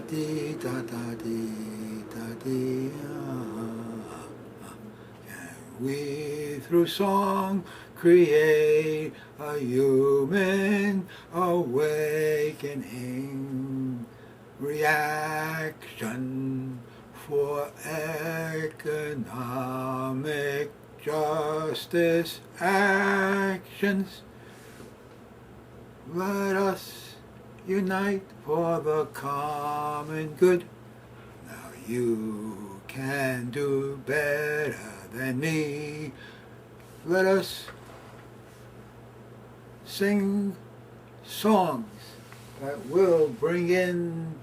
dee da da dee da dee. Can we through song create a human awakening? Reaction for economic justice actions. Let us unite for the common good. Now you can do better than me. Let us sing songs that will bring in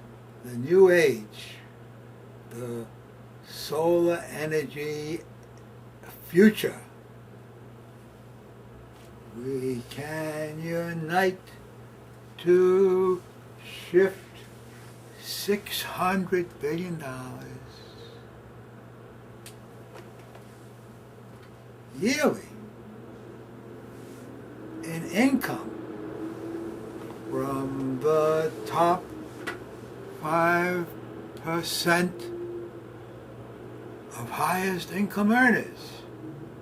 the new age, the solar energy future. We can unite to shift $600 billion yearly in income from the top 5% of highest income earners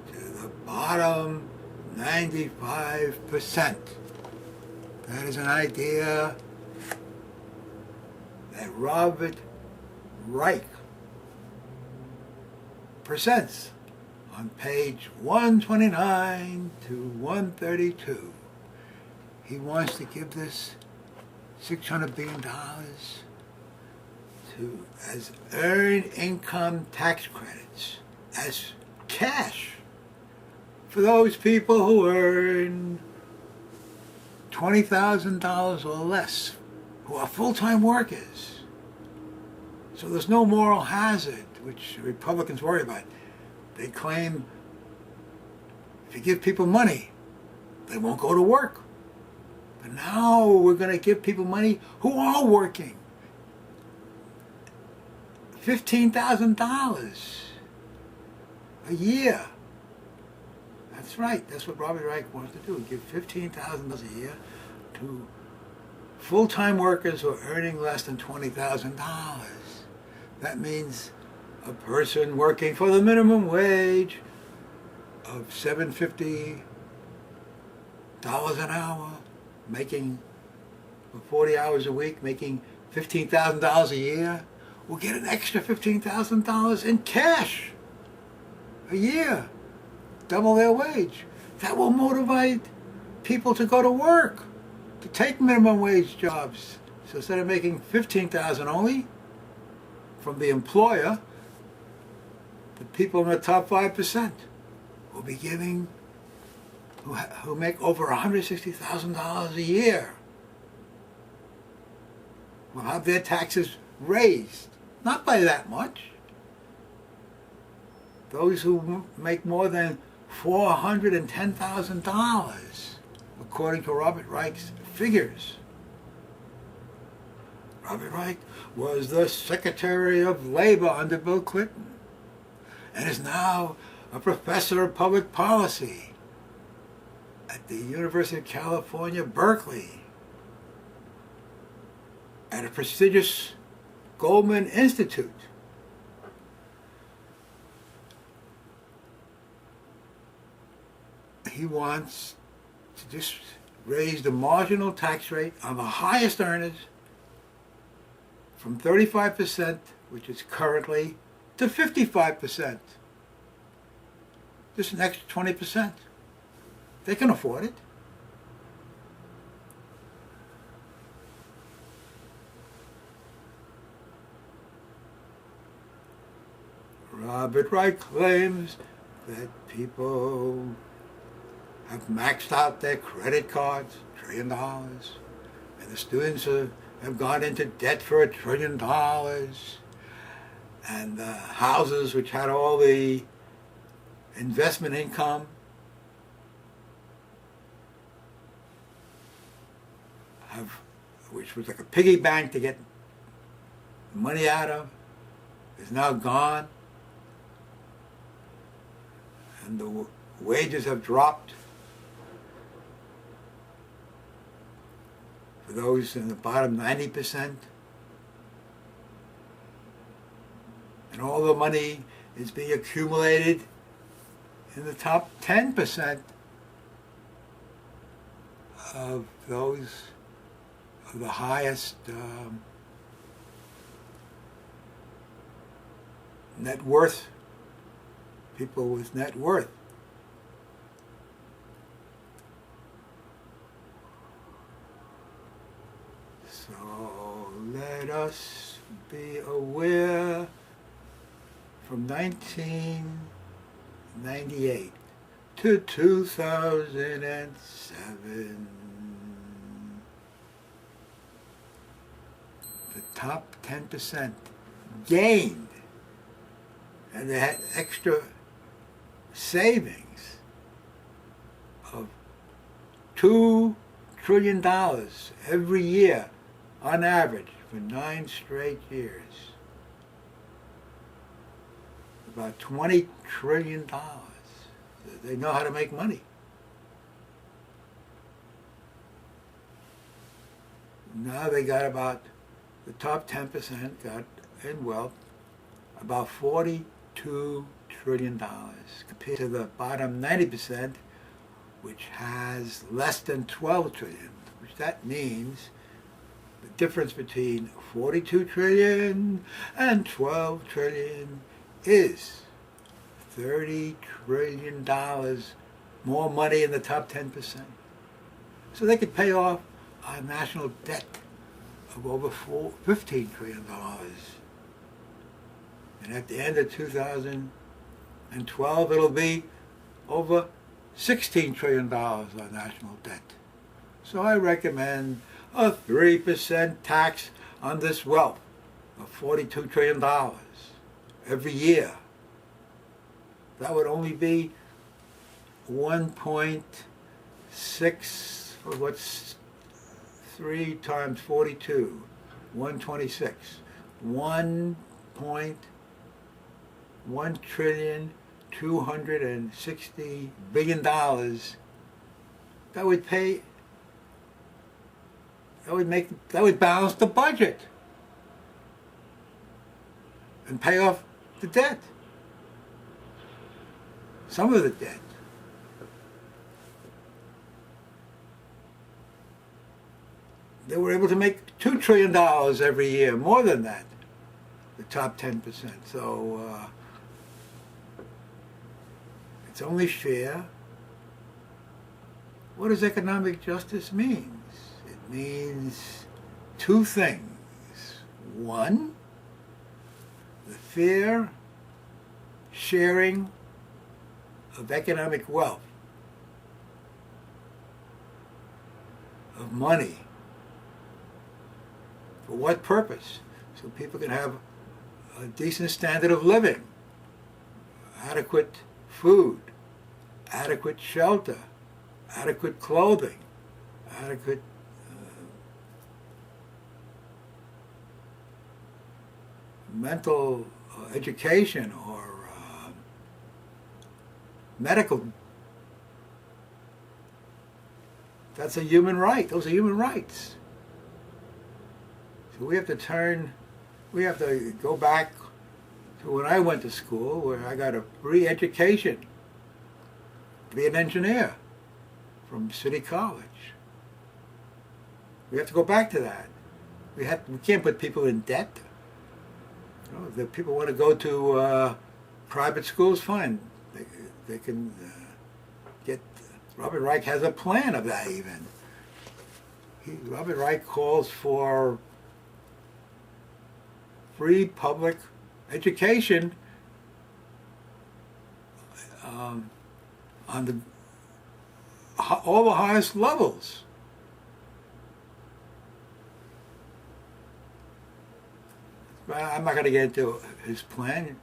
to the bottom 95%. That is an idea that Robert Reich presents on page 129 to 132. He wants to give this $600 billion to as earned income tax credits, as cash for those people who earn $20,000 or less, who are full-time workers. So there's no moral hazard, which Republicans worry about. They claim if you give people money, they won't go to work. But now we're going to give people money who are working. $15,000 a year. That's right. That's what Robert Reich wants to do. Give $15,000 a year to full-time workers who are earning less than $20,000. That means a person working for the minimum wage of $7.50 an hour, making for 40 hours a week, making $15,000 a year, will get an extra $15,000 in cash a year, double their wage. That will motivate people to go to work, to take minimum wage jobs. So instead of making $15,000 only from the employer, the people in the top 5% will be giving, who make over $160,000 a year, will have their taxes raised. Not by that much. Those who make more than $410,000, according to Robert Reich's figures. Robert Reich was the Secretary of Labor under Bill Clinton and is now a professor of public policy at the University of California, Berkeley, at a prestigious Goldman Institute. He wants to just raise the marginal tax rate on the highest earners from 35%, which is currently, to 55%. Just an extra 20%. They can afford it. Robert Reich claims that people have maxed out their credit cards, $1 trillion, and the students have gone into debt for $1 trillion, and the houses which had all the investment income which was like a piggy bank to get money out of, is now gone. And the wages have dropped for those in the bottom 90%. And all the money is being accumulated in the top 10% of those of the highest net worth, people with net worth. So let us be aware from 1998 to 2007, the top 10% gained, and they had extra savings of $2 trillion every year on average for 9 straight years. About $20 trillion. They know how to make money. Now they got about, the top 10% got in wealth about $42 trillion compared to the bottom 90%, which has less than 12 trillion, which that means the difference between 42 trillion and 12 trillion is $30 trillion more money in the top 10%. So they could pay off our national debt of over $15 trillion. And at the end of 2012, it'll be over $16 trillion on national debt. So I recommend a 3% tax on this wealth of $42 trillion every year. That would only be 1.6, or what's 3 times 42? 126. $1.260 billion. That would balance the budget and pay off the debt. Some of the debt. They were able to make $2 trillion every year, more than that, the top 10%. So it's only fair. What does economic justice mean? It means two things. One, the fair sharing of economic wealth, of money. For what purpose? So people can have a decent standard of living, adequate food, adequate shelter, adequate clothing, adequate mental education or medical. That's a human right. Those are human rights. So we have to go back to when I went to school, where I got a free education to be an engineer from City College. We have to go back to that. We can't put people in debt. You know, if people want to go to private schools, fine. They can get. Robert Reich has a plan of that even. Robert Reich calls for free public education on all the highest levels. I'm not going to get into his plan.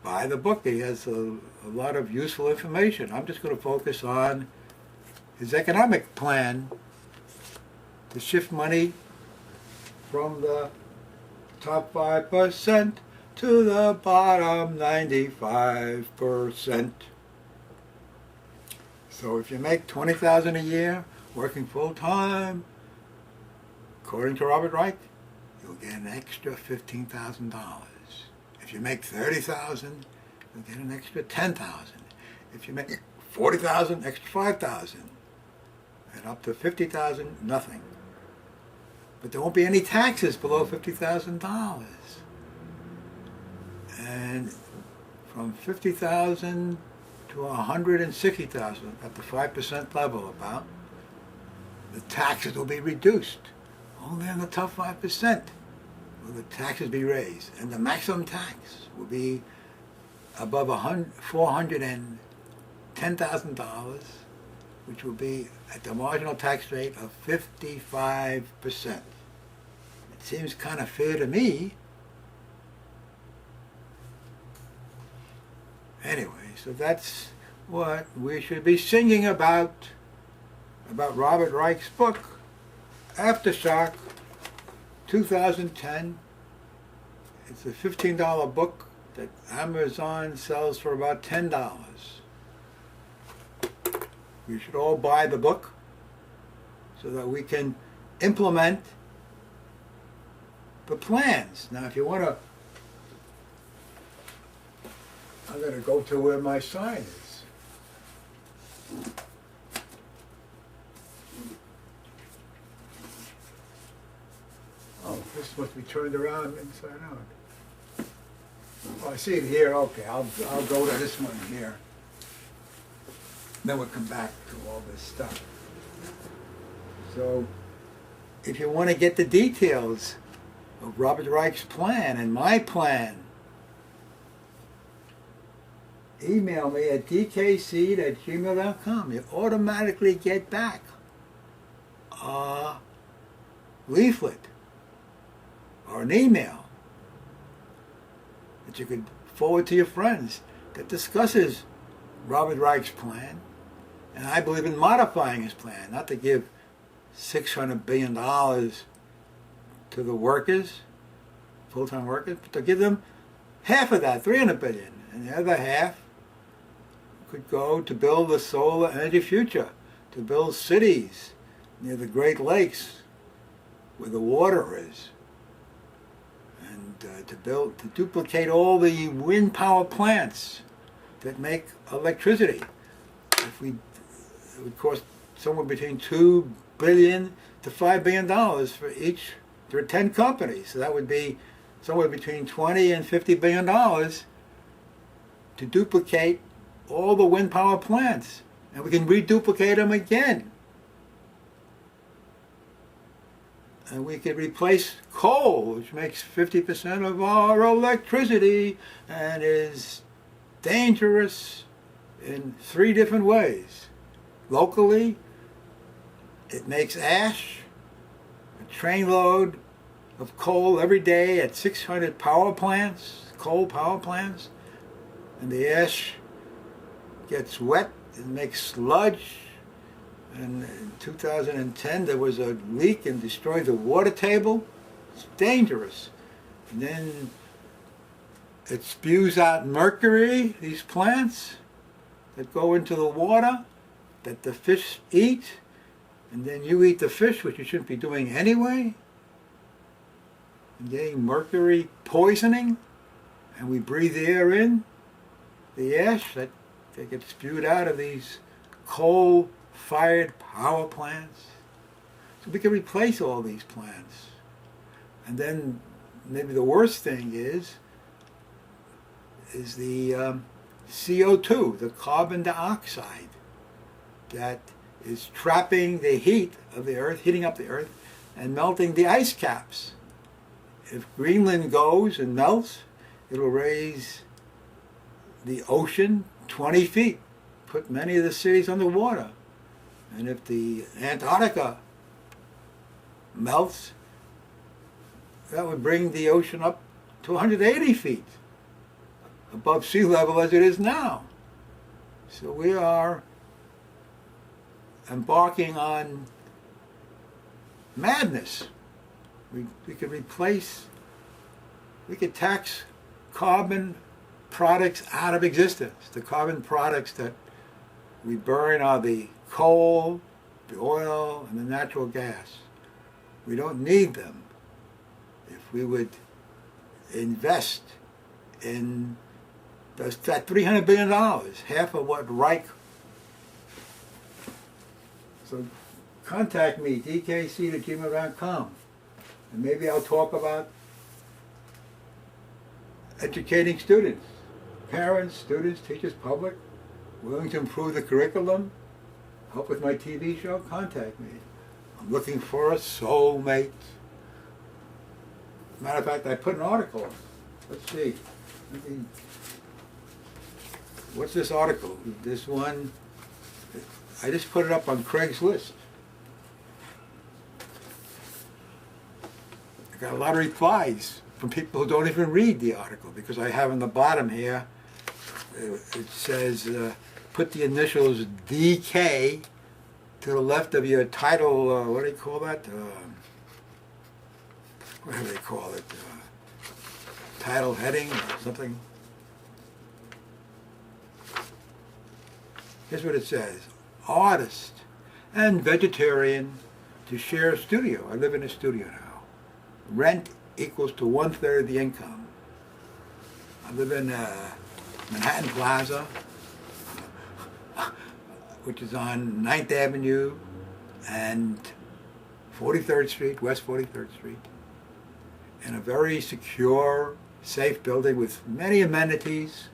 Buy the book. He has a lot of useful information. I'm just going to focus on his economic plan to shift money from the top 5% to the bottom 95%. So if you make $20,000 a year working full time, according to Robert Reich, you'll get an extra $15,000. If you make 30,000, you'll get an extra 10,000. If you make 40,000, extra 5,000. And up to 50,000, nothing. But there won't be any taxes below $50,000. And from 50,000 to 160,000, at the 5% level about, the taxes will be reduced. Only on the top 5% will the taxes be raised. And the maximum tax will be above $410,000, which will be at the marginal tax rate of 55%. It seems kind of fair to me. Anyway, so that's what we should be singing about Robert Reich's book, Aftershock, 2010. It's a $15 book that Amazon sells for about $10. You should all buy the book so that we can implement the plans. Now, if you want to, I'm going to go to where my sign is. Oh, this must be turned around inside out. Oh, I see it here. Okay, I'll go to this one here. Then we'll come back to all this stuff. So, if you want to get the details of Robert Reich's plan and my plan, email me at dkseed@gmail.com. You automatically get back a leaflet or an email that you could forward to your friends that discusses Robert Reich's plan. And I believe in modifying his plan, not to give $600 billion to the workers, full-time workers, but to give them half of that, $300 billion, and the other half could go to build the solar energy future, to build cities near the Great Lakes where the water is, and to duplicate all the wind power plants that make electricity. It would cost somewhere between $2 billion to $5 billion for each. There are 10 companies, so that would be somewhere between $20 and $50 billion to duplicate all the wind power plants, and we can reduplicate them again. And we could replace coal, which makes 50% of our electricity and is dangerous in 3 different ways. Locally, it makes ash, a trainload of coal every day at 600 power plants, coal power plants, and the ash gets wet and makes sludge. And in 2010 there was a leak and destroyed the water table. It's dangerous. And then it spews out mercury, these plants that go into the water that the fish eat, and then you eat the fish, which you shouldn't be doing anyway, and getting mercury poisoning, and we breathe the air in, the ash that gets spewed out of these coal-fired power plants. So we can replace all these plants. And then maybe the worst thing is the CO2, the carbon dioxide, that is trapping the heat of the earth, heating up the earth, and melting the ice caps. If Greenland goes and melts, it will raise the ocean 20 feet, put many of the cities underwater. And if the Antarctica melts, that would bring the ocean up to 180 feet above sea level as it is now. So we are embarking on madness. We could tax carbon products out of existence. The carbon products that we burn are the coal, the oil, and the natural gas. We don't need them. If we would invest in that $300 billion, half of what Reich. So contact me, dkc@gmail.com, and maybe I'll talk about educating students, parents, students, teachers, public, willing to improve the curriculum, help with my TV show. Contact me. I'm looking for a soulmate. Matter of fact, I put an article. Let's see. What's this article? This one, I just put it up on Craigslist. I got a lot of replies from people who don't even read the article, because I have on the bottom here, it says, put the initials DK to the left of your title, what do they call that? What do they call it? Title heading or something. Here's what it says. Artist and vegetarian to share a studio. I live in a studio now. Rent equals to 1/3 of the income. I live in Manhattan Plaza, which is on 9th Avenue and 43rd Street, West 43rd Street, in a very secure, safe building with many amenities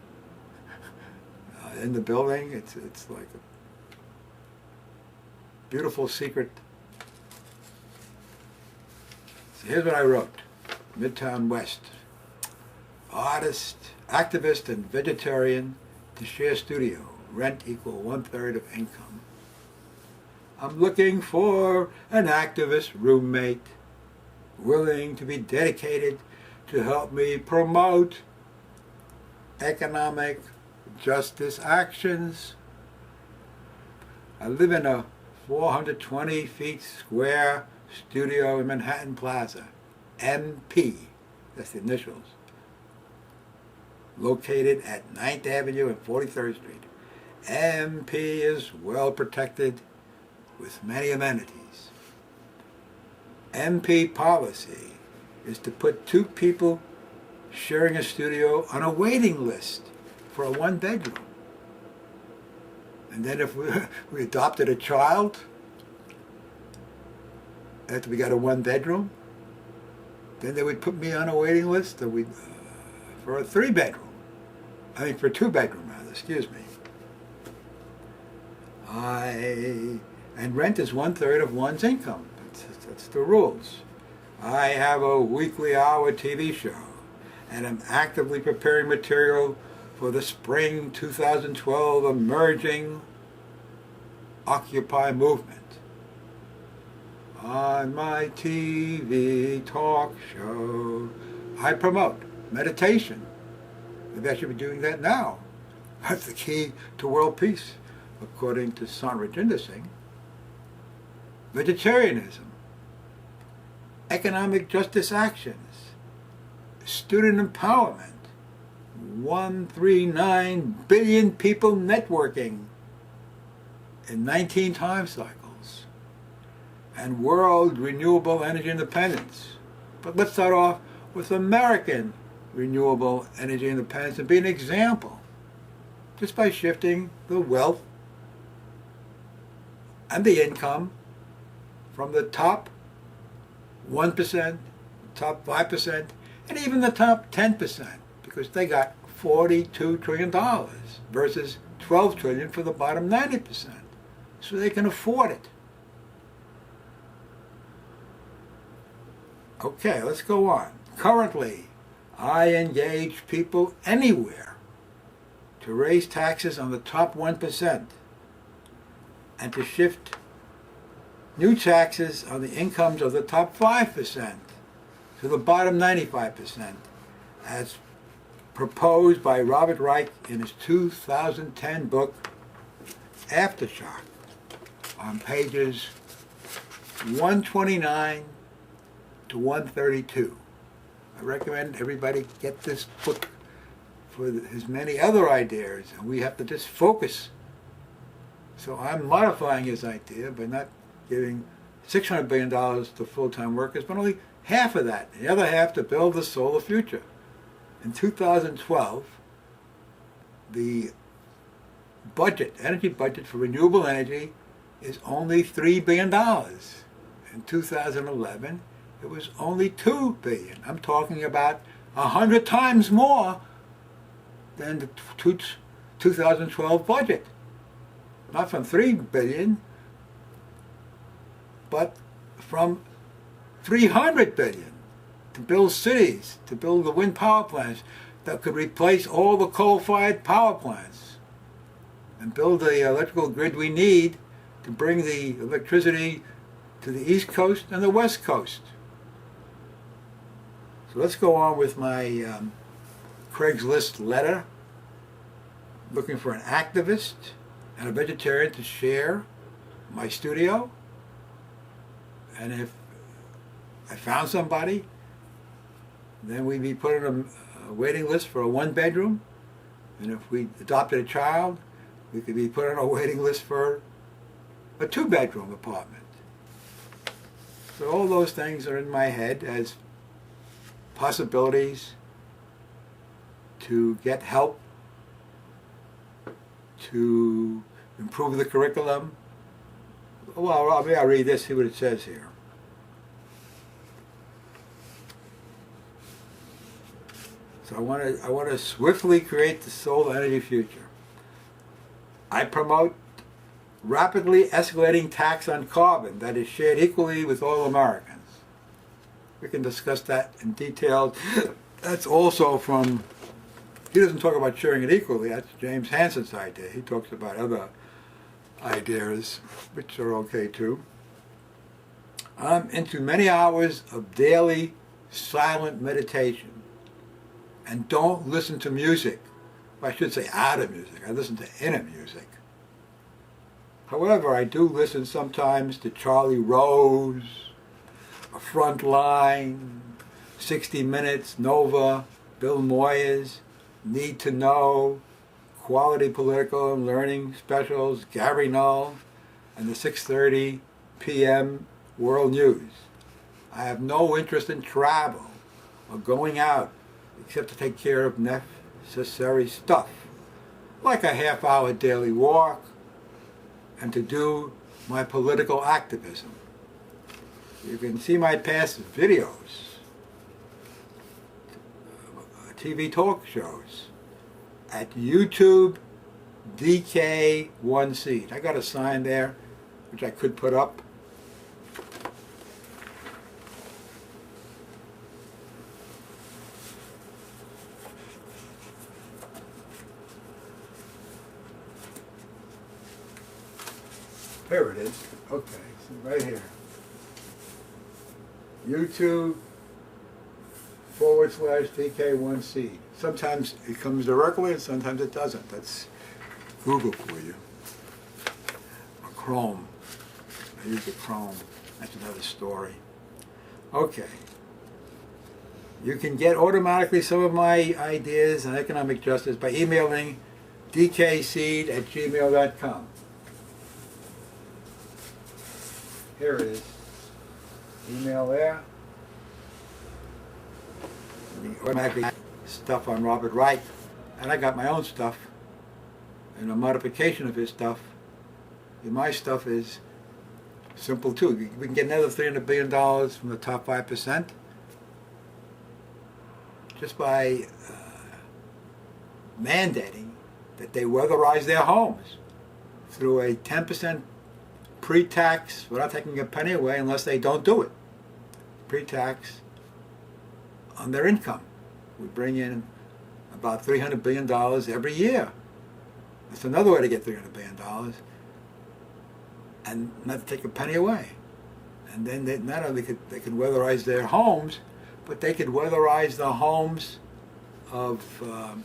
in the building. It's like a beautiful secret. So here's what I wrote. Midtown West. Artist, activist, and vegetarian to share studio. Rent equal 1/3 of income. I'm looking for an activist roommate willing to be dedicated to help me promote economic justice actions. I live in a 420 feet square studio in Manhattan Plaza. MP, that's the initials. Located at 9th Avenue and 43rd Street. MP is well protected with many amenities. MP policy is to put 2 people sharing a studio on a waiting list for a 1-bedroom. And then if we adopted a child after we got a 1-bedroom, then they would put me on a waiting list for a 3-bedroom. I mean, for a 2-bedroom rather, excuse me. And rent is 1/3 of one's income. That's the rules. I have a weekly hour TV show, and I'm actively preparing material for the spring 2012 emerging Occupy movement. On my TV talk show, I promote meditation. Maybe I should be doing that now. That's the key to world peace, according to Sandra Singh. Vegetarianism, economic justice actions, student empowerment, 139 billion people networking in 19 time cycles, and world renewable energy independence. But let's start off with American renewable energy independence and be an example, just by shifting the wealth and the income from the top 1%, top 5%, and even the top 10%, because they got $42 trillion versus $12 trillion for the bottom 90%. So they can afford it. Okay, let's go on. Currently, I engage people anywhere to raise taxes on the top 1% and to shift new taxes on the incomes of the top 5% to the bottom 95%, as proposed by Robert Reich in his 2010 book, Aftershock, on pages 129 to 132. I recommend everybody get this book for his many other ideas, and we have to just focus. So I'm modifying his idea by not giving $600 billion to full-time workers, but only half of that, the other half to build the solar future. In 2012, the energy budget for renewable energy is only $3 billion. In 2011, it was only $2 billion. I'm talking about 100 times more than the 2012 budget. Not from $3 billion, but from $300 billion to build cities, to build the wind power plants that could replace all the coal-fired power plants and build the electrical grid we need to bring the electricity to the East Coast and the West Coast. So let's go on with my Craigslist letter, looking for an activist and a vegetarian to share my studio. And if I found somebody, then we'd be put on a waiting list for a one-bedroom. And if we adopted a child, we could be put on a waiting list for a two-bedroom apartment. So all those things are in my head as possibilities to get help, to improve the curriculum. Well, maybe I'll read this, see what it says here. So I want to swiftly create the solar energy future. I promote rapidly escalating tax on carbon that is shared equally with all Americans. We can discuss that in detail. That's also from, he doesn't talk about sharing it equally, that's James Hansen's idea. He talks about other ideas, which are okay too. I'm into many hours of daily silent meditation. And don't listen to music. I should say out of music. I listen to inner music. However, I do listen sometimes to Charlie Rose, Frontline, 60 Minutes, Nova, Bill Moyers, Need to Know, Quality Political and Learning Specials, Gary Null, and the 6:30 p.m. World News. I have no interest in travel or going out except to take care of necessary stuff, like a half-hour daily walk, and to do my political activism. You can see my past videos, TV talk shows, at YouTube DK1Seed. I got a sign there, which I could put up. Here it is. Okay, so right here. YouTube/DK1Seed. Sometimes it comes directly and sometimes it doesn't. That's Google for you. Or Chrome. I use the Chrome. That's another story. Okay. You can get automatically some of my ideas on economic justice by emailing dkseed@gmail.com. Here it is. Email there. The automatically stuff on Robert Reich. And I got my own stuff. And a modification of his stuff. And my stuff is simple too. We can get another $300 billion from the top 5% just by mandating that they weatherize their homes through a 10% pre-tax, without taking a penny away unless they don't do it, pre-tax on their income. We bring in about $300 billion every year. That's another way to get $300 billion and not take a penny away. And then they, not only could they could weatherize their homes, but they could weatherize the homes of the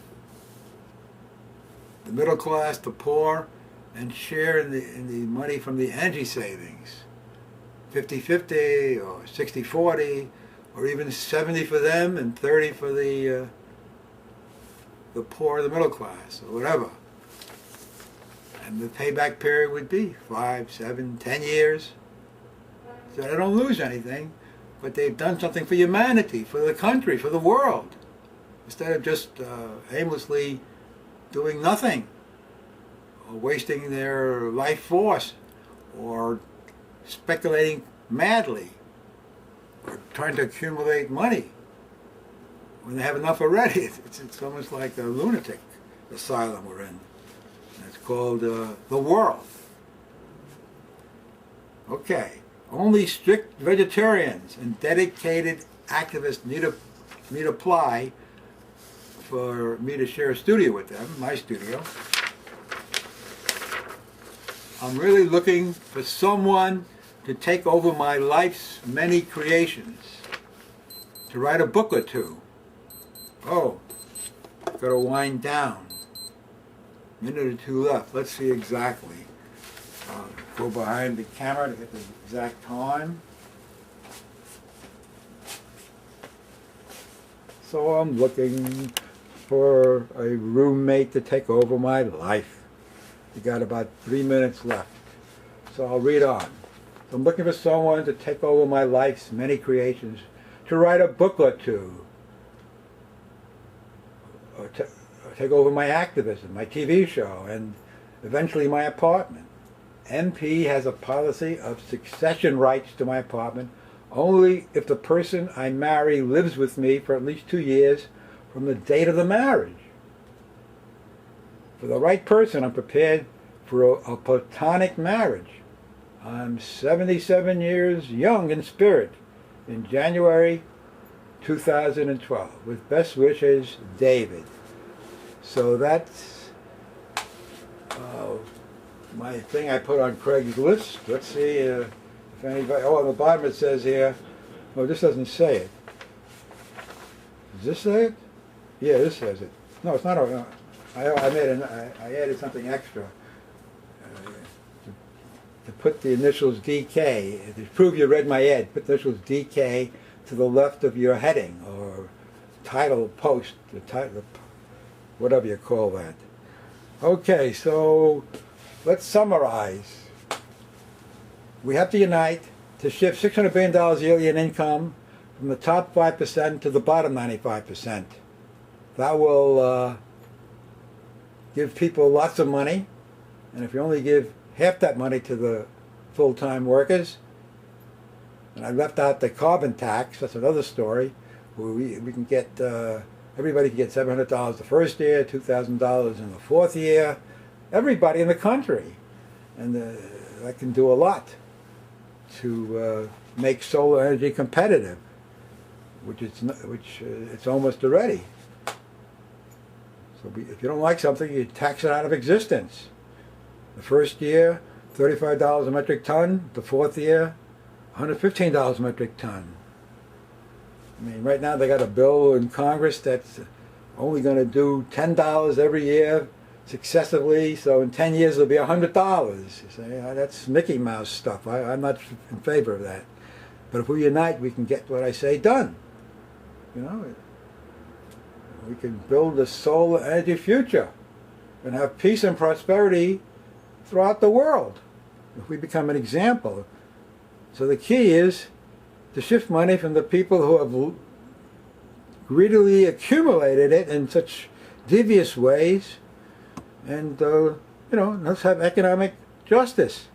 middle class, the poor, and share in the money from the energy savings. 50-50 or 60-40 or even 70 for them and 30 for the poor, the middle class, or whatever. And the payback period would be 5, 7, 10 years. So they don't lose anything, but they've done something for humanity, for the country, for the world. instead of just aimlessly doing nothing, or wasting their life force, or speculating madly, or trying to accumulate money when they have enough already. It's almost like a lunatic asylum we're in. It's called the world. Okay, only strict vegetarians and dedicated activists need apply for me to share a studio with them, my studio. I'm really looking for someone to take over my life's many creations, to write a book or two. Oh, got to wind down. Minute or two left. Let's see exactly. Go behind the camera to get the exact time. So I'm looking for a roommate to take over my life. You got about 3 minutes left. So I'll read on. So I'm looking for someone to take over my life's many creations, to write a book or two, or take over my activism, my TV show, and eventually my apartment. MP has a policy of succession rights to my apartment only if the person I marry lives with me for at least 2 years from the date of the marriage. For the right person, I'm prepared for a platonic marriage. I'm 77 years young in spirit in January 2012. With best wishes, David. So that's my thing I put on Craigslist. Let's see if anybody... Oh, on the bottom it says here... Oh, this doesn't say it. Does this say it? Yeah, this says it. No, it's not. I added something extra to put the initials DK. To prove you read my ad, put the initials DK to the left of your heading or title post, the title, whatever you call that. Okay, so let's summarize. We have to unite to shift $600 billion yearly in income from the top 5% to the bottom 95%. That will give people lots of money, and if you only give half that money to the full-time workers, and I left out the carbon tax, that's another story, where we can get, everybody can get $700 the first year, $2,000 in the fourth year, everybody in the country, and that can do a lot to make solar energy competitive, which it's almost already. So if you don't like something, you tax it out of existence. The first year, $35 a metric ton. The fourth year, $115 a metric ton. I mean, right now they got a bill in Congress that's only going to do $10 every year successively, so in 10 years it'll be $100. You say, that's Mickey Mouse stuff. I'm not in favor of that. But if we unite, we can get what I say done. You know, we can build a solar energy future and have peace and prosperity throughout the world if we become an example. So the key is to shift money from the people who have greedily accumulated it in such devious ways, and let's have economic justice.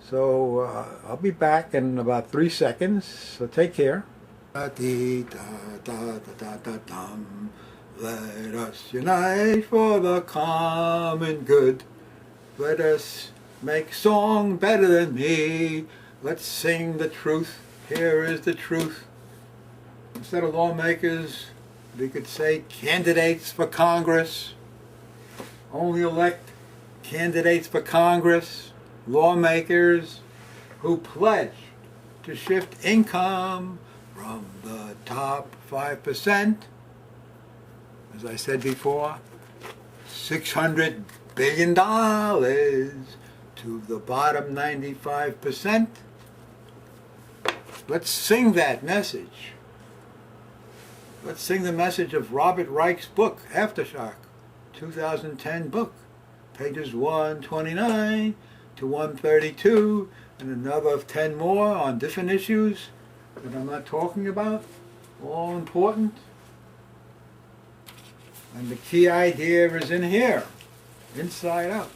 So I'll be back in about 3 seconds, so take care. Let us unite for the common good. Let us make song better than me. Let's sing the truth. Here is the truth. Instead of lawmakers, we could say candidates for Congress. Only elect candidates for Congress, lawmakers who pledge to shift income from the top 5%, as I said before, $600 billion to the bottom 95%. Let's sing that message. Let's sing the message of Robert Reich's book, Aftershock, 2010 book, pages 129 to 132, and another of 10 more on different issues that I'm not talking about, all important. And the key idea is in here, inside out.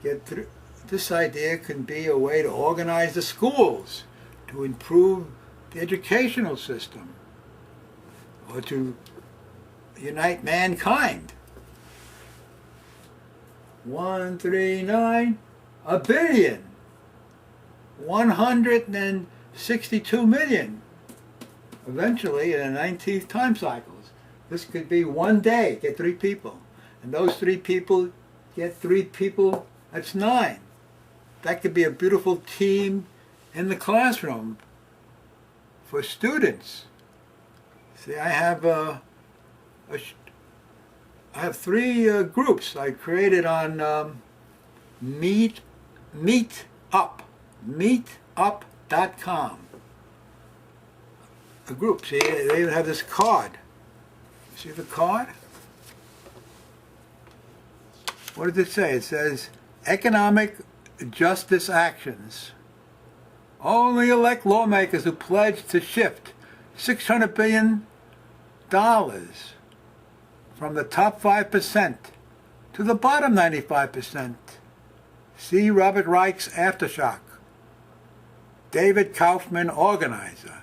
Get through. This idea can be a way to organize the schools, to improve the educational system, or to unite mankind. 139, a billion, 162 million. Eventually, in the 19th time cycles, this could be one day, get 3 people. And those 3 people get 3 people, that's 9. That could be a beautiful team in the classroom for students. See, I have 3 groups I created on meetup.com. A group. See, they even have this card. See the card? What does it say? It says, economic justice actions. Only elect lawmakers who pledge to shift $600 billion from the top 5% to the bottom 95%. See Robert Reich's Aftershock. David Kaufman, organizer.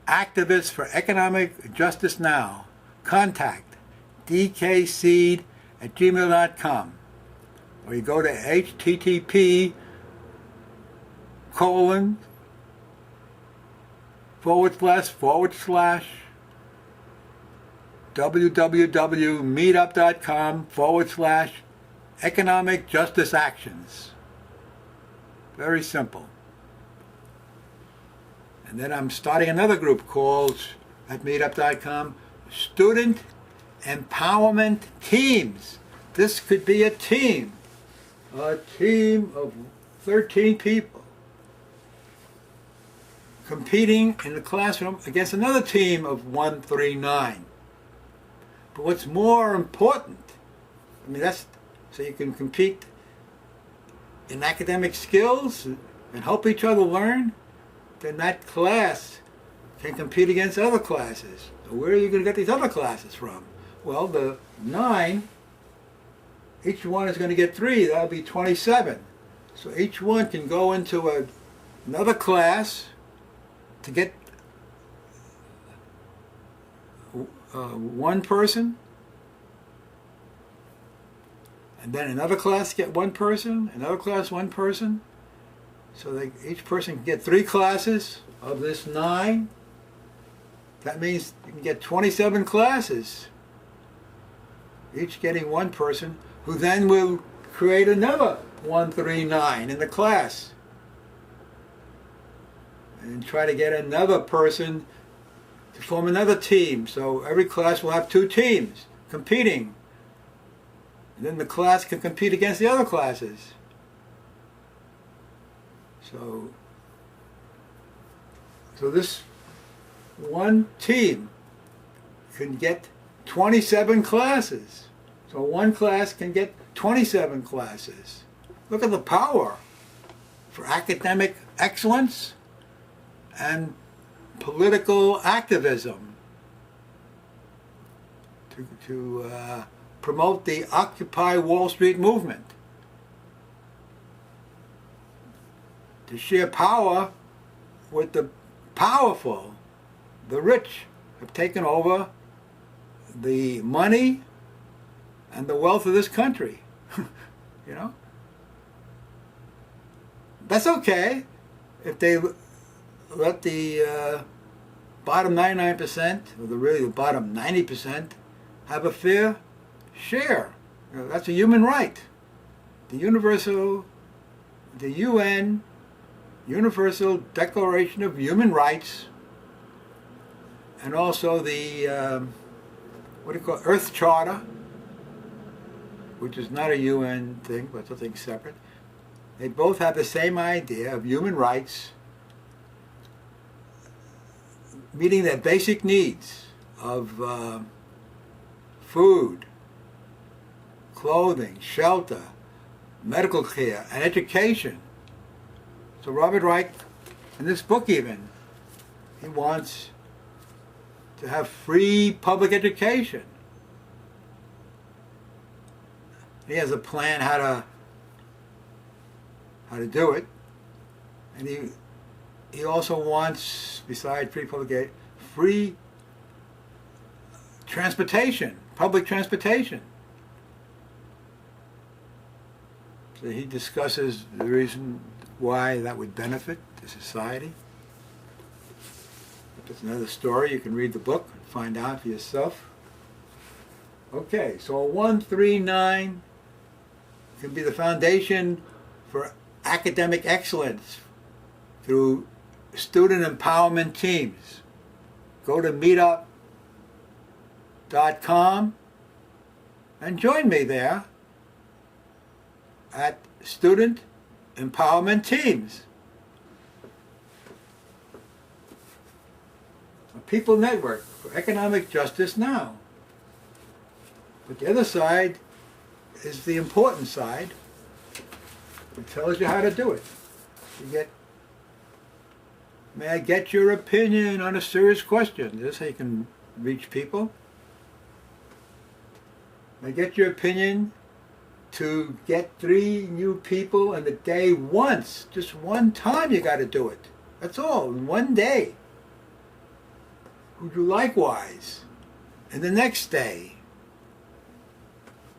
Activists for Economic Justice Now. Contact dkseed@gmail.com. Or you go to http:// www.meetup.com/ economic justice actions. Very simple. And then I'm starting another group called, at meetup.com, Student Empowerment Teams. This could be a team of 13 people competing in the classroom against another team of 139. But what's more important, I mean, that's so you can compete in academic skills and help each other learn, then that class can compete against other classes. So where are you going to get these other classes from? Well, the 9, each one is going to get 3, that'll be 27. So each one can go into another class to get one person, and then another class get 1 person, another class 1 person. So each person can get 3 classes of this 9. That means you can get 27 classes, each getting 1 person, who then will create another 139 in the class. And try to get another person to form another team. So every class will have 2 teams competing. And then the class can compete against the other classes. So this one team can get 27 classes. So one class can get 27 classes. Look at the power for academic excellence and political activism to promote the Occupy Wall Street movement, to share power with the powerful. The rich have taken over the money and the wealth of this country. You know? That's okay if they let the bottom 99%, or really the bottom 90%, have a fair share. You know, that's a human right. The UN Universal Declaration of Human Rights, and also the Earth Charter, which is not a UN thing, but something separate. They both have the same idea of human rights, meeting their basic needs of food, clothing, shelter, medical care, and education. So Robert Reich, in this book even, he wants to have free public education. He has a plan how to do it, and he also wants, besides free public education, free transportation, public transportation. So he discusses the reason why that would benefit the society. That's another story. You can read the book and find out for yourself. Okay, so 139 can be the foundation for academic excellence through student empowerment teams. Go to meetup.com and join me there at Student Empowerment Teams. A people network for economic justice now. But the other side is the important side. It tells you how to do it. May I get your opinion on a serious question? This is how you can reach people. May I get your opinion to get 3 new people in the day once. Just one time you got to do it. That's all, in one day. Who do likewise. And the next day.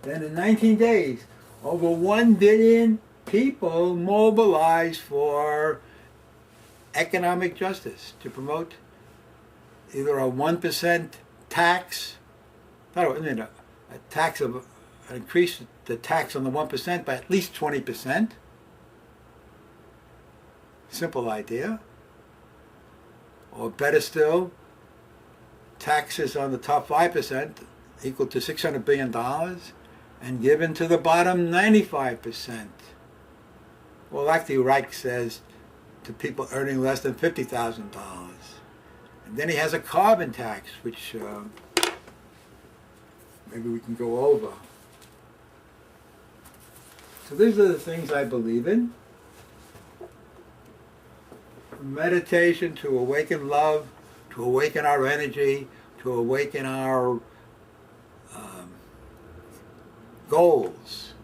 Then in 19 days, over 1 billion people mobilized for economic justice to promote either a 1% tax, a tax of increase the tax on the 1% by at least 20%. Simple idea. Or better still, taxes on the top 5% equal to $600 billion and given to the bottom 95%. Well, actually, Reich says to people earning less than $50,000. And then he has a carbon tax, which maybe we can go over. So these are the things I believe in. Meditation to awaken love, to awaken our energy, to awaken our goals,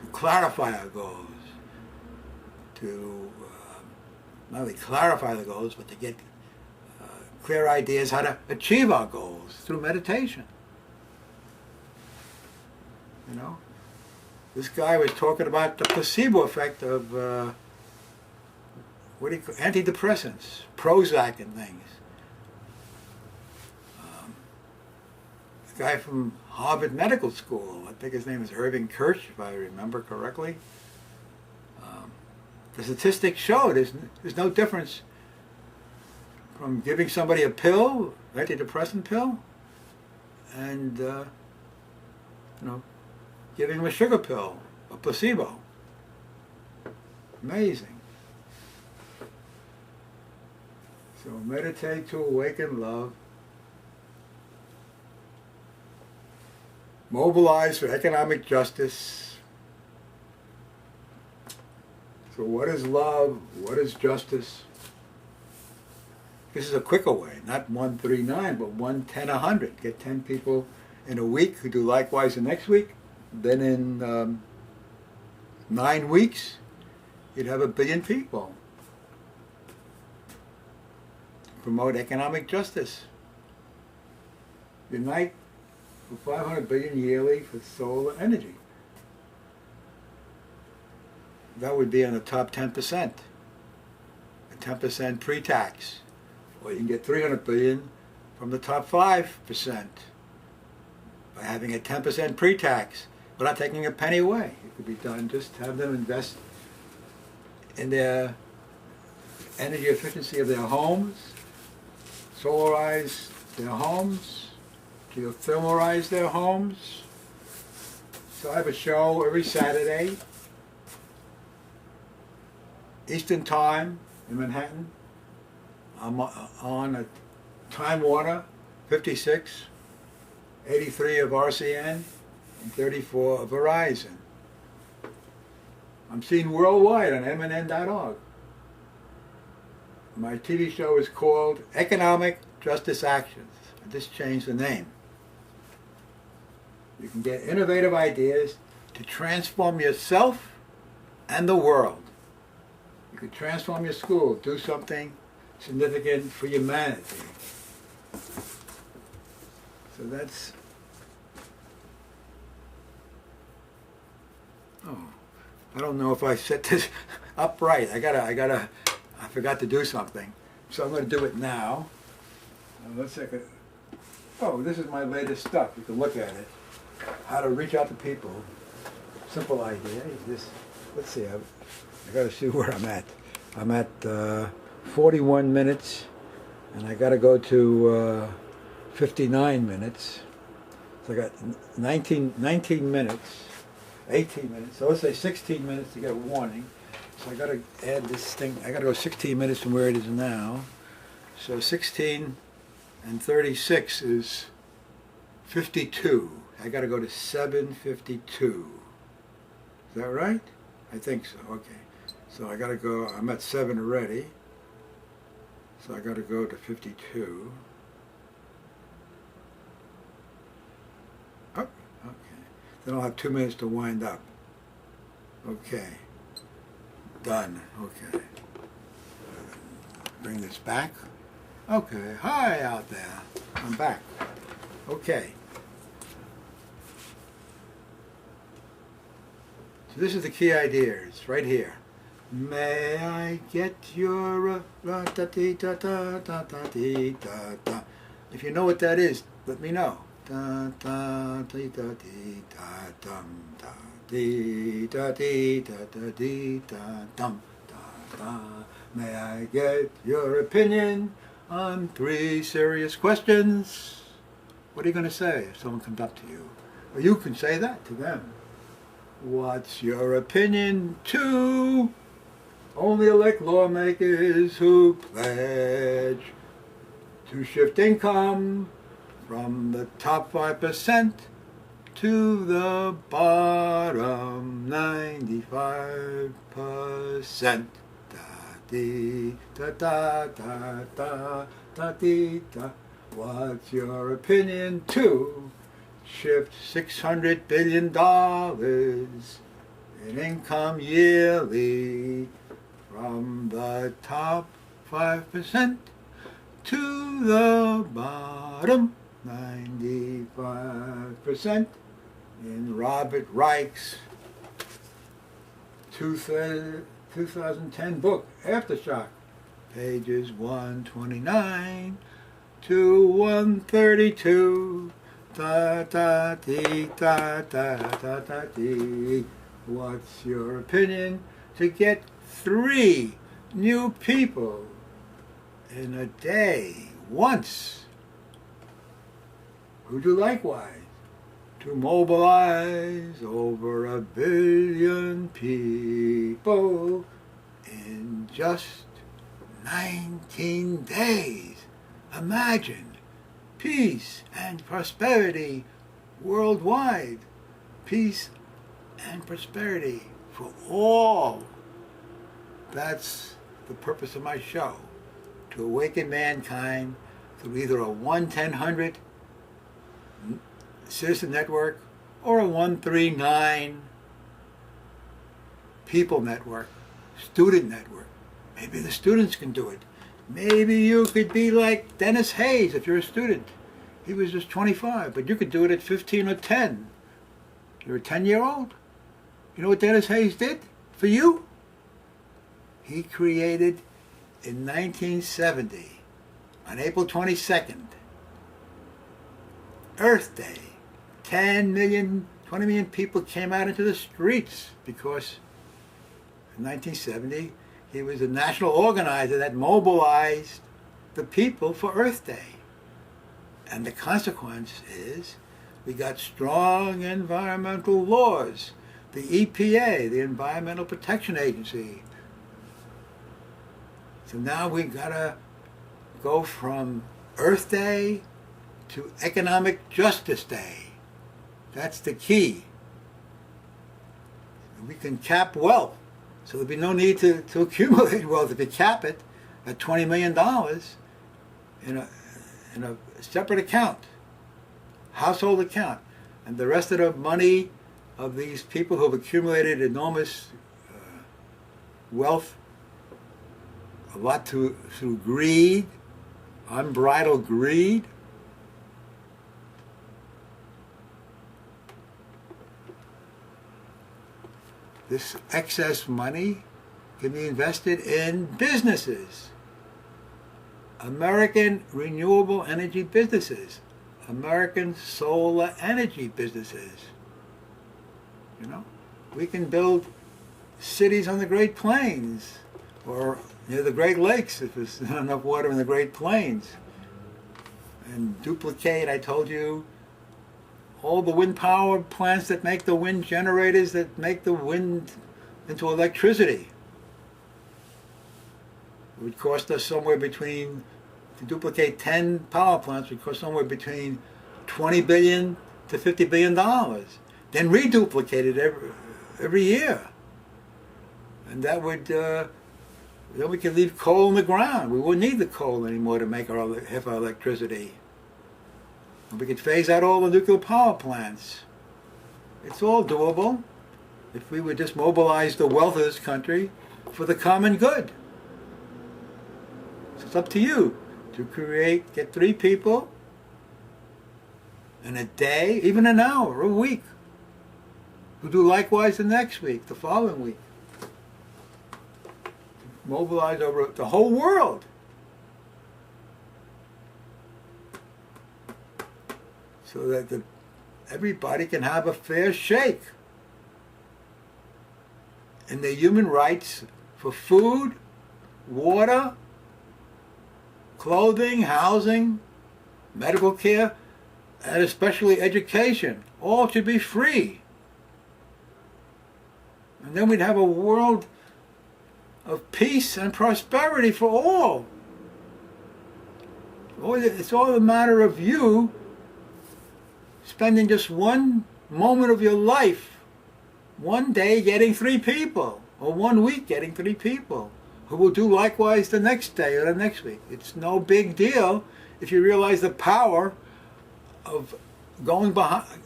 to clarify our goals, to not only clarify the goals, but to get clear ideas how to achieve our goals through meditation. You know? This guy was talking about the placebo effect of antidepressants, Prozac and things. The guy from Harvard Medical School, I think his name is Irving Kirsch, if I remember correctly. The statistics show there's no difference from giving somebody a pill, antidepressant pill, and giving them a sugar pill, a placebo. Amazing. So meditate to awaken love. Mobilize for economic justice. So what is love? What is justice? This is a quicker way, not 139, but 110, 100. Get 10 people in a week who do likewise the next week. Then in 9 weeks, you'd have 1 billion people. Promote economic justice. Unite for 500 billion yearly for solar energy. That would be in the top 10%. A 10% pre-tax. Or you can get 300 billion from the top 5% by having a 10% pre-tax without taking a penny away. It could be done, just have them invest in their energy efficiency of their homes, solarize their homes, geothermalize their homes. So I have a show every Saturday, Eastern Time in Manhattan. I'm on a Time Warner, 56, 83 of RCN, and 34 of Verizon. I'm seen worldwide on mnn.org. My TV show is called Economic Justice Actions. I just changed the name. You can get innovative ideas to transform yourself and the world. You can transform your school, do something significant for humanity. So that's... Oh, I don't know if I set this up right. I forgot to do something. So I'm going to do it now. Let's see. Oh, this is my latest stuff. You can look at it. How to reach out to people. Simple idea. Let's see. I got to see where I'm at. I'm at 41 minutes, and I got to go to 59 minutes. So I got 19 minutes, 18 minutes. So let's say 16 minutes to get a warning. So I got to add this thing. I got to go 16 minutes from where it is now. So 16 and 36 is 52. I got to go to 7:52. Is that right? I think so. Okay. So I got to go. I'm at 7 already. So I got to go to 52. Oh, okay. Then I'll have 2 minutes to wind up. Okay. Done. Okay. Bring this back. Okay. Hi out there. I'm back. Okay. So this is the key idea. It's right here. May I get your da-dee-da-da-da-da-dee-da-da. If you know what that is, let me know. Da-da-dee-da-dee-da-dum, da-dee-da-dee-da-da-dee-da-dum, da-da. May I get your opinion on 3 serious questions? What are you going to say if someone comes up to you? Or you can say that to them. What's your opinion to? Only elect lawmakers who pledge to shift income from the top 5% to the bottom 95%. Da-dee-da-da-da-da-da-dee-da. What's your opinion to shift $600 billion in income yearly from the top 5% to the bottom 95%? In Robert Reich's 2010 book, Aftershock, pages 129 to 132. Da-da-dee-da-da-da-da-dee. What's your opinion to get 3 new people in a day once? Would you likewise to mobilize over 1 billion people in just 19 days? Imagine peace and prosperity worldwide. Peace and prosperity for all. That's the purpose of my show, to awaken mankind through either a 1-1000 citizen network or a 139 people network, student network. Maybe the students can do it. Maybe you could be like Dennis Hayes if you're a student. He was just 25, but you could do it at 15 or 10. You're a 10-year-old. You know what Dennis Hayes did for you? He created in 1970, on April 22nd, Earth Day. 10 million, 20 million people came out into the streets because in 1970, he was a national organizer that mobilized the people for Earth Day. And the consequence is we got strong environmental laws. The EPA, the Environmental Protection Agency. So now we gotta go from Earth Day to Economic Justice Day. That's the key. We can cap wealth. So there'll be no need to accumulate wealth. If you cap it at $20 million, in a separate account, household account, and the rest of the money of these people who have accumulated enormous wealth, a lot through greed, unbridled greed. This excess money can be invested in businesses, American renewable energy businesses, American solar energy businesses. You know, we can build cities on the Great Plains or near the Great Lakes if there's not enough water in the Great Plains, and duplicate, I told you, all the wind power plants that make the wind generators that make the wind into electricity. It would cost us somewhere between, to duplicate 10 power plants, would cost somewhere between $20 billion to $50 billion. Then reduplicate it every year. And that would, then we could leave coal in the ground. We wouldn't need the coal anymore to make half our electricity. And we could phase out all the nuclear power plants. It's all doable if we would just mobilize the wealth of this country for the common good. So it's up to you to get 3 people in a day, even an hour, a week, who do likewise the next week, the following week. Mobilize over the whole world. So that everybody can have a fair shake in their human rights for food, water, clothing, housing, medical care, and especially education. All should be free. And then we'd have a world of peace and prosperity for all. It's all a matter of you spending just one moment of your life, one day getting 3 people, or 1 week getting 3 people, who will do likewise the next day or the next week. It's no big deal if you realize the power of going behind,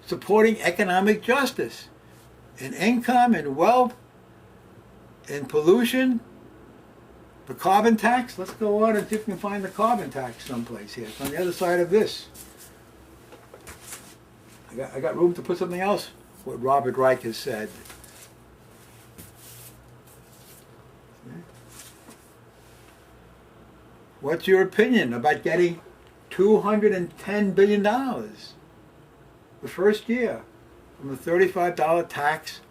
supporting economic justice in income, in wealth, in pollution, the carbon tax. Let's go on and see if we can find the carbon tax someplace here. It's on the other side of this. I got room to put something else, what Robert Reich has said. What's your opinion about getting $210 billion the first year from a $35 tax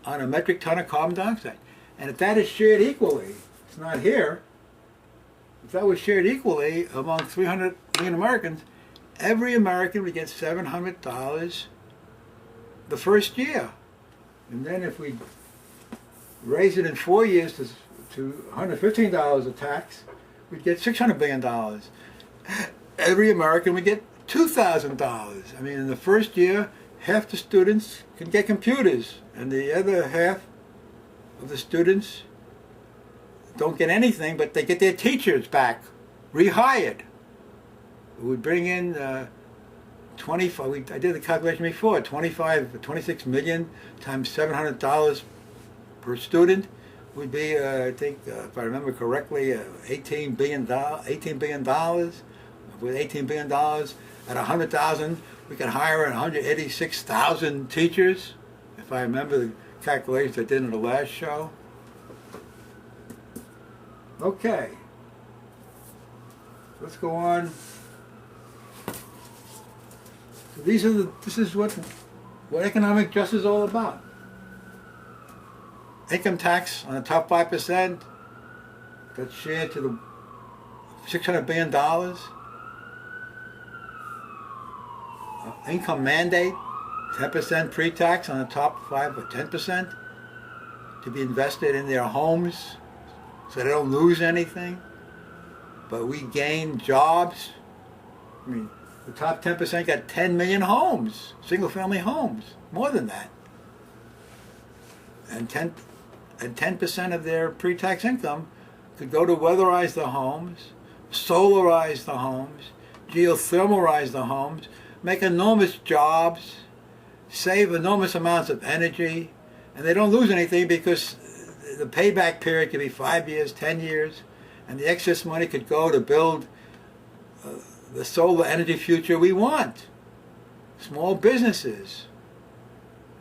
on a metric ton of carbon dioxide? And if that is shared equally, it's not here, if that was shared equally among 300 million Americans, every American would get $700 the first year. And then if we raise it in 4 years to $115 a tax, we'd get $600 billion. Every American would get $2,000. I mean, in the first year, half the students can get computers, and the other half of the students don't get anything, but they get their teachers back, rehired. We would bring in 25, I did the calculation before, 26 million times $700 per student would be, I think, if I remember correctly, $18 billion. With $18 billion at 100,000, we could hire 186,000 teachers, if I remember the calculations I did in the last show. Okay, let's go on. So this is what economic justice is all about. Income tax on the top 5%, that's shared to the $600 billion. Income mandate, 10% pre-tax on the top 5 or 10% to be invested in their homes so they don't lose anything. But we gain jobs. I mean, the top 10% got 10 million homes, single-family homes, more than that. And 10% of their pre-tax income could go to weatherize the homes, solarize the homes, geothermalize the homes, make enormous jobs, save enormous amounts of energy, and they don't lose anything because the payback period could be 5 years, 10 years, and the excess money could go to build the solar energy future we want. Small businesses,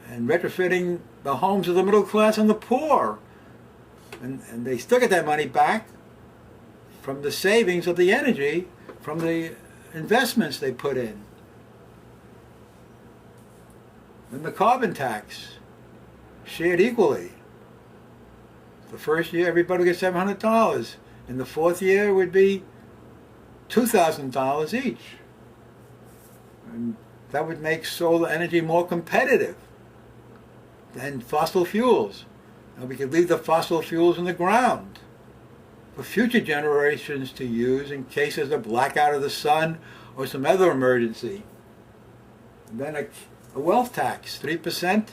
and retrofitting the homes of the middle class and the poor. And they still get that money back from the savings of the energy, from the investments they put in. And the carbon tax, shared equally. The first year everybody gets $700. In the fourth year it would be $2,000 each. And that would make solar energy more competitive than fossil fuels. And we could leave the fossil fuels in the ground for future generations to use in case there's a blackout of the sun or some other emergency. And then a wealth tax, 3%,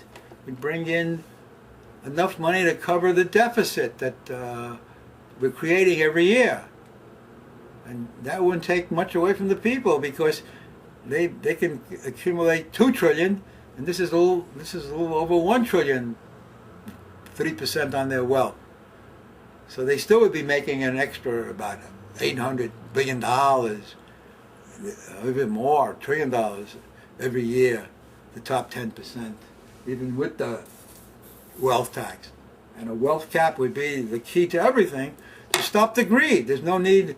would bring in enough money to cover the deficit that we're creating every year. And that wouldn't take much away from the people because they can accumulate $2 trillion, and this is a little over $1 trillion, 3% on their wealth. So they still would be making an extra about $800 billion, even more, $1 trillion every year, the top 10%, even with the wealth tax. And a wealth cap would be the key to everything to stop the greed. There's no need,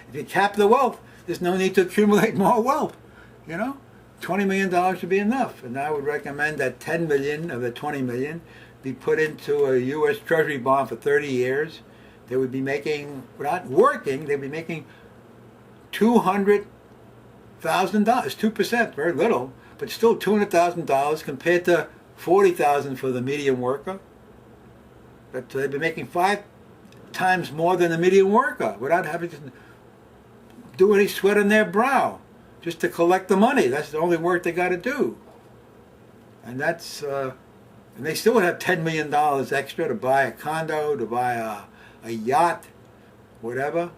if you cap the wealth, there's no need to accumulate more wealth. You know, $20 million should be enough. And I would recommend that $10 million of the $20 million be put into a U.S. Treasury bond for 30 years. They would be making, without working, they'd be making $200,000, 2%, very little, but still $200,000 compared to $40,000 for the median worker. But they'd be making 5 times more than the median worker without having to do any sweat on their brow, just to collect the money. That's the only work they got to do. And that's, and they still would have $10 million extra to buy a condo, to buy a yacht, whatever.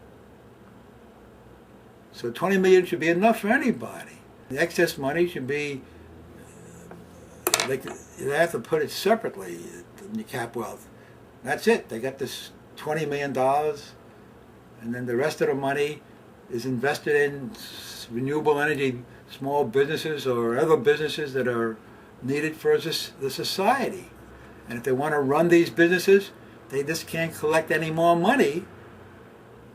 So $20 million should be enough for anybody. The excess money should be, they have to put it separately in the cap wealth. That's it. They got this $20 million, and then the rest of the money is invested in renewable energy, small businesses or other businesses that are needed for the society. And if they want to run these businesses, they just can't collect any more money,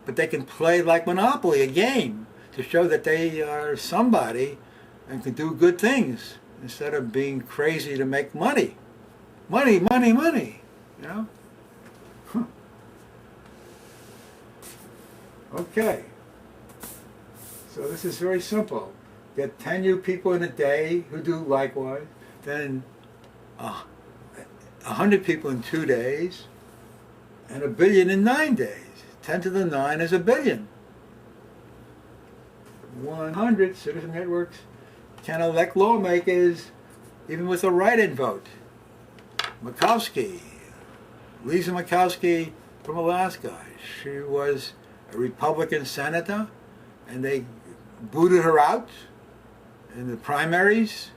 but they can play like Monopoly, a game, to show that they are somebody and can do good things instead of being crazy to make money. Money, money, money, you know? Okay. So this is very simple. Get 10 new people in a day who do likewise, then 100 people in 2 days, and 1 billion in 9 days. 10 to the 9 is 1 billion. 100 citizen networks can elect lawmakers even with a write-in vote. Lisa Murkowski from Alaska, she was a Republican senator, and they booted her out in the primaries,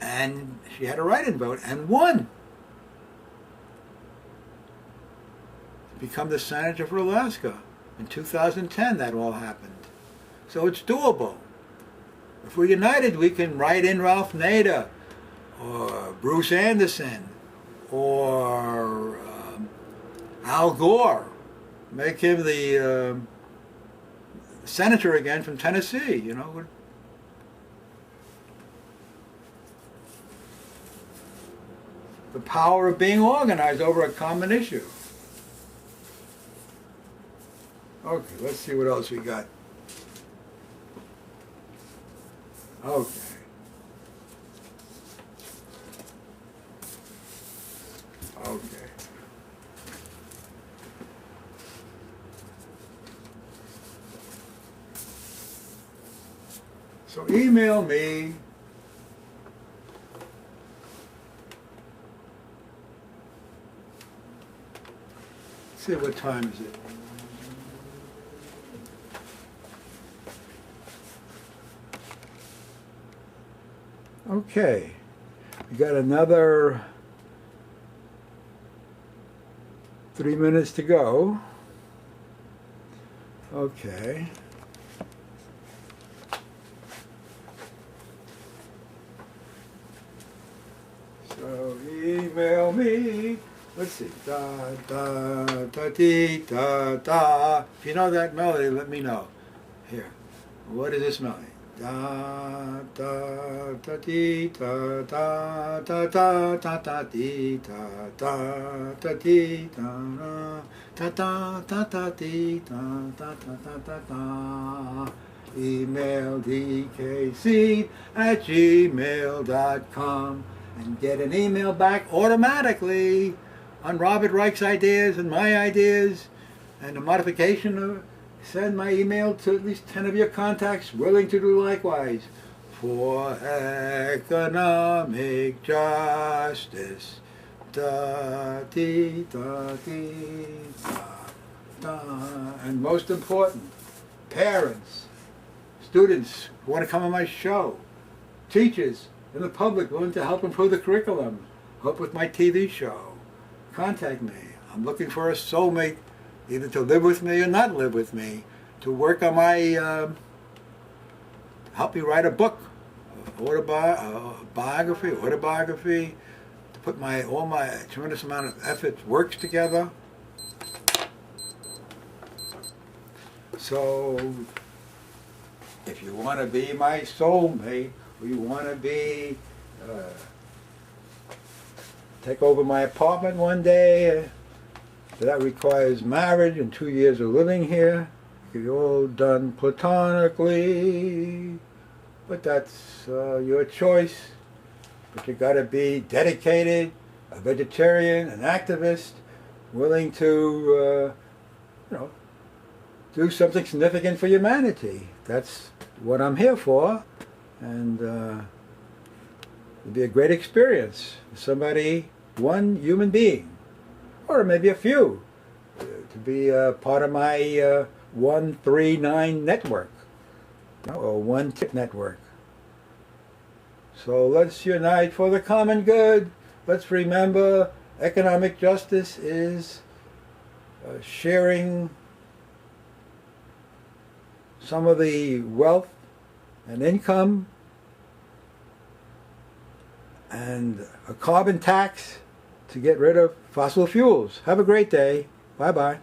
and she had a write-in vote and won to become the senator for Alaska. In 2010 that all happened. So it's doable. If we're united, we can write in Ralph Nader or Bruce Anderson or Al Gore, make him the senator again from Tennessee, you know. The power of being organized over a common issue. Okay, let's see what else we got. Okay. Okay. So email me. Let's see, what time is it? Okay, we got another 3 minutes to go. Okay. So email me. Let's see. Da da da dee da da. If you know that melody, let me know. Here. What is this melody? Da da da dee da da da da da da dee da da da dee da da da da da dee da da da da da da. Email dkc@gmail.com and get an email back automatically on Robert Reich's ideas and my ideas, and the modification of send my email to at least 10 of your contacts willing to do likewise for economic justice. Da dee da dee da da. And most important, parents, students who want to come on my show, teachers, and the public willing to help improve the curriculum, help with my TV show, contact me. I'm looking for a soulmate, either to live with me or not live with me, to work on my, help me write a book, autobiography, to put all my tremendous amount of effort, works together. So, if you want to be my soulmate, or you want to be, take over my apartment one day, that requires marriage and 2 years of living here. It can be all done platonically, but that's your choice. But you got to be dedicated, a vegetarian, an activist, willing to, do something significant for humanity. That's what I'm here for, and it'll be a great experience. Somebody, one human being, or maybe a few, to be part of my 139 network, or one tip network. So let's unite for the common good. Let's remember economic justice is sharing some of the wealth and income, and a carbon tax to get rid of fossil fuels. Have a great day. Bye-bye.